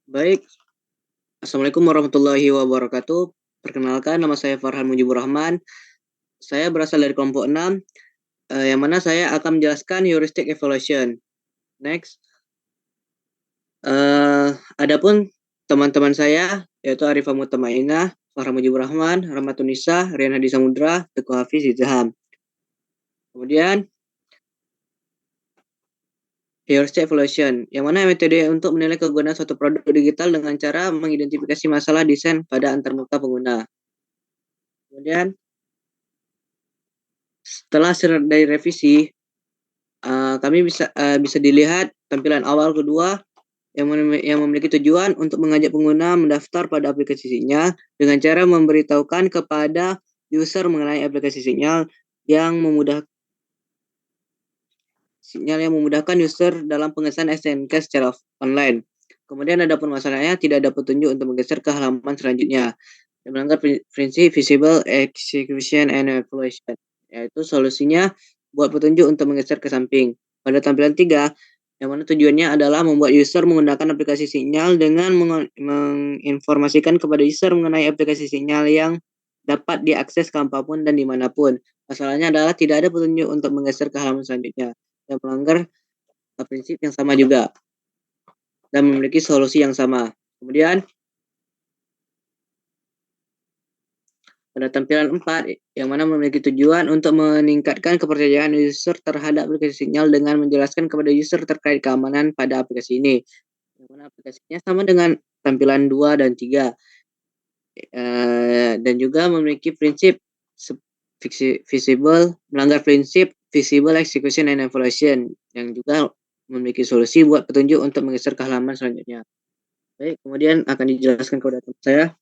Baik, Assalamualaikum warahmatullahi wabarakatuh. Perkenalkan, nama saya Farhan Mujibur Rahman. Saya berasal dari kelompok 6, yang mana saya akan menjelaskan heuristic evaluation. Next. Adapun teman-teman saya, yaitu Arifah Mutamainah, Farhan Mujibur Rahman, Rahmatunisa, Rian Hadi Samudra, Teguh Hafiz Izham. Kemudian, heuristic evaluation, yang mana metode untuk menilai kegunaan suatu produk digital dengan cara mengidentifikasi masalah desain pada antarmuka pengguna. Kemudian, setelah dari revisi, kami bisa dilihat tampilan awal kedua yang memiliki tujuan untuk mengajak pengguna mendaftar pada aplikasi Sinyal dengan cara memberitahukan kepada user mengenai aplikasi Sinyal yang memudahkan user dalam pengesahan SNK secara online. Kemudian adapun masalahnya tidak ada petunjuk untuk menggeser ke halaman selanjutnya dan melanggar prinsip visible execution and evaluation, yaitu solusinya buat petunjuk untuk menggeser ke samping. Pada tampilan 3, yang mana tujuannya adalah membuat user menggunakan aplikasi Sinyal dengan menginformasikan kepada user mengenai aplikasi Sinyal yang dapat diakses kapanpun dan dimanapun. Masalahnya adalah tidak ada petunjuk untuk menggeser ke halaman selanjutnya dan melanggar prinsip yang sama juga dan memiliki solusi yang sama. Kemudian pada tampilan 4, yang mana memiliki tujuan untuk meningkatkan kepercayaan user terhadap aplikasi Sinyal dengan menjelaskan kepada user terkait keamanan pada aplikasi ini. Yang mana aplikasinya sama dengan tampilan 2 dan 3. Dan juga memiliki prinsip melanggar prinsip visible execution and evaluation, yang juga memiliki solusi buat petunjuk untuk menggeser ke halaman selanjutnya. Baik, kemudian akan dijelaskan kepada teman saya.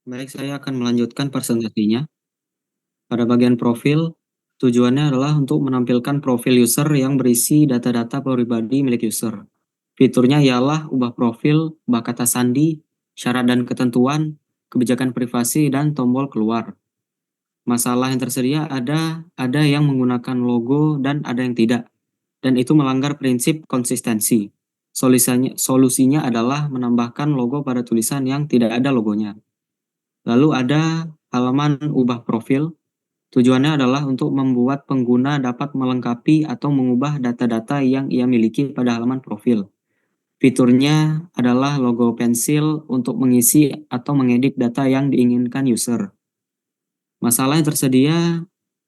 Baik, saya akan melanjutkan presentasinya. Pada bagian profil, tujuannya adalah untuk menampilkan profil user yang berisi data-data pribadi milik user. Fiturnya ialah ubah profil, ubah kata sandi, syarat dan ketentuan, kebijakan privasi, dan tombol keluar. Masalah yang tersedia ada yang menggunakan logo dan ada yang tidak. Dan itu melanggar prinsip konsistensi. Solusinya adalah menambahkan logo pada tulisan yang tidak ada logonya. Lalu ada halaman ubah profil. Tujuannya adalah untuk membuat pengguna dapat melengkapi atau mengubah data-data yang ia miliki pada halaman profil. Fiturnya adalah logo pensil untuk mengisi atau mengedit data yang diinginkan user. Masalah yang tersedia,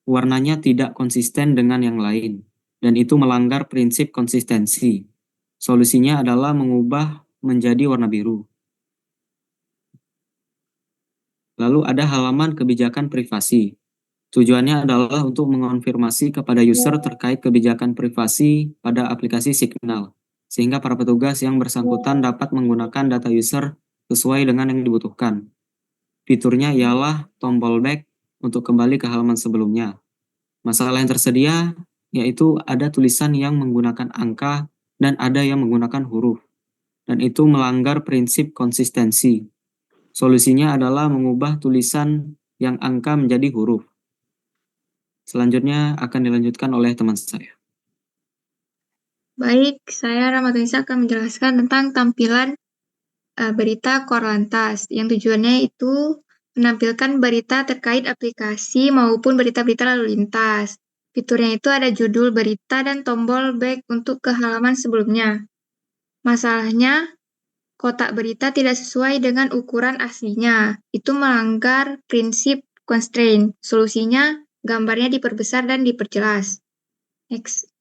warnanya tidak konsisten dengan yang lain, dan itu melanggar prinsip konsistensi. Solusinya adalah mengubah menjadi warna biru. Lalu ada halaman kebijakan privasi. Tujuannya adalah untuk mengonfirmasi kepada user terkait kebijakan privasi pada aplikasi Signal, sehingga para petugas yang bersangkutan dapat menggunakan data user sesuai dengan yang dibutuhkan. Fiturnya ialah tombol back untuk kembali ke halaman sebelumnya. Masalah yang tersedia yaitu ada tulisan yang menggunakan angka dan ada yang menggunakan huruf, dan itu melanggar prinsip konsistensi. Solusinya adalah mengubah tulisan yang angka menjadi huruf. Selanjutnya akan dilanjutkan oleh teman saya. Baik, saya Ramadhanisa akan menjelaskan tentang tampilan berita Korlantas, yang tujuannya itu menampilkan berita terkait aplikasi maupun berita-berita lalu lintas. Fiturnya itu ada judul berita dan tombol back untuk ke halaman sebelumnya. Masalahnya, kotak berita tidak sesuai dengan ukuran aslinya. Itu melanggar prinsip constraint. Solusinya, gambarnya diperbesar dan diperjelas. Next.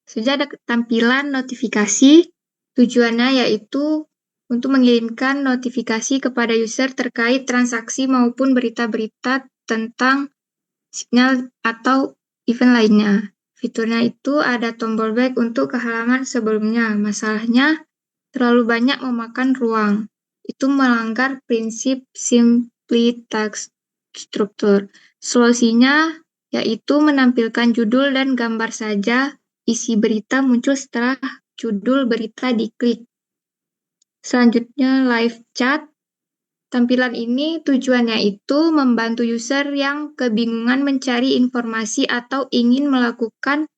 Sudah ada tampilan notifikasi. Tujuannya yaitu untuk mengirimkan notifikasi kepada user terkait transaksi maupun berita-berita tentang Signal atau event lainnya. Fiturnya itu ada tombol back untuk ke halaman sebelumnya. Masalahnya, terlalu banyak memakan ruang. Itu melanggar prinsip simply text structure. Solusinya yaitu menampilkan judul dan gambar saja, isi berita muncul setelah judul berita diklik. Selanjutnya live chat. Tampilan ini tujuannya itu membantu user yang kebingungan mencari informasi atau ingin melakukan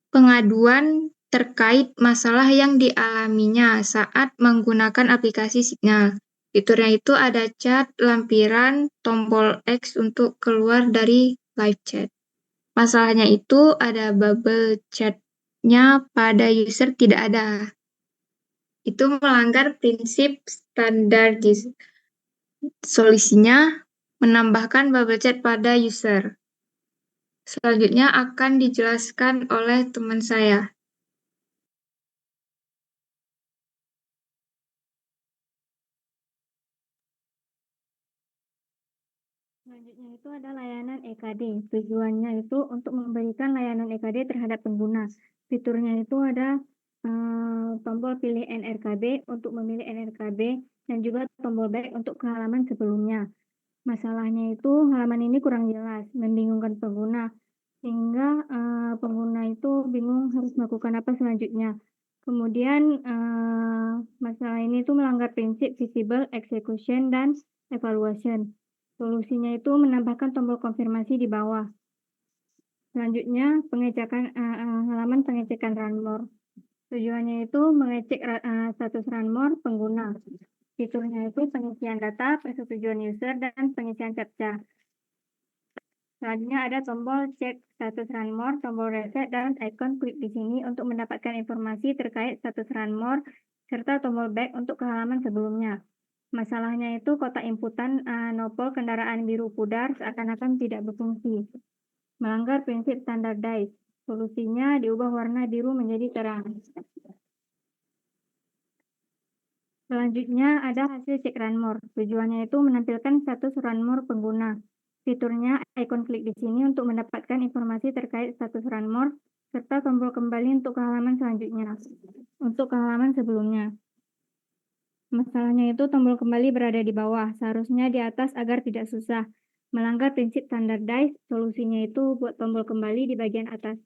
pengaduan terkait masalah yang dialaminya saat menggunakan aplikasi Signal. Fiturnya itu ada chat, lampiran, tombol X untuk keluar dari live chat. Masalahnya itu ada bubble chatnya pada user tidak ada. Itu melanggar prinsip standardisasi. Solusinya, menambahkan bubble chat pada user. Selanjutnya akan dijelaskan oleh teman saya. Selanjutnya itu ada layanan EKD. Tujuannya itu untuk memberikan layanan EKD terhadap pengguna. Fiturnya itu ada tombol pilih NRKB untuk memilih NRKB dan juga tombol back untuk ke halaman sebelumnya. Masalahnya itu halaman ini kurang jelas, membingungkan pengguna, sehingga pengguna itu bingung harus melakukan apa selanjutnya. Kemudian masalah ini itu melanggar prinsip visible, execution, dan evaluation. Solusinya itu menambahkan tombol konfirmasi di bawah. Selanjutnya halaman pengecekan run more. Tujuannya itu mengecek status run more pengguna. Fiturnya itu pengisian data, persetujuan user, dan pengisian CAPTCHA. Selanjutnya ada tombol cek status run more, tombol reset, dan icon klik di sini untuk mendapatkan informasi terkait status run more, serta tombol back untuk ke halaman sebelumnya. Masalahnya itu kotak inputan nopol kendaraan biru pudar seakan-akan tidak berfungsi. Melanggar prinsip standardized. Solusinya diubah warna biru menjadi terang. Selanjutnya ada hasil cek run more. Tujuannya itu menampilkan status run more pengguna. Fiturnya icon klik di sini untuk mendapatkan informasi terkait status run more, serta tombol kembali untuk ke halaman selanjutnya. Untuk ke halaman sebelumnya. Masalahnya itu tombol kembali berada di bawah, seharusnya di atas agar tidak susah. Melanggar prinsip standardized, solusinya itu buat tombol kembali di bagian atas.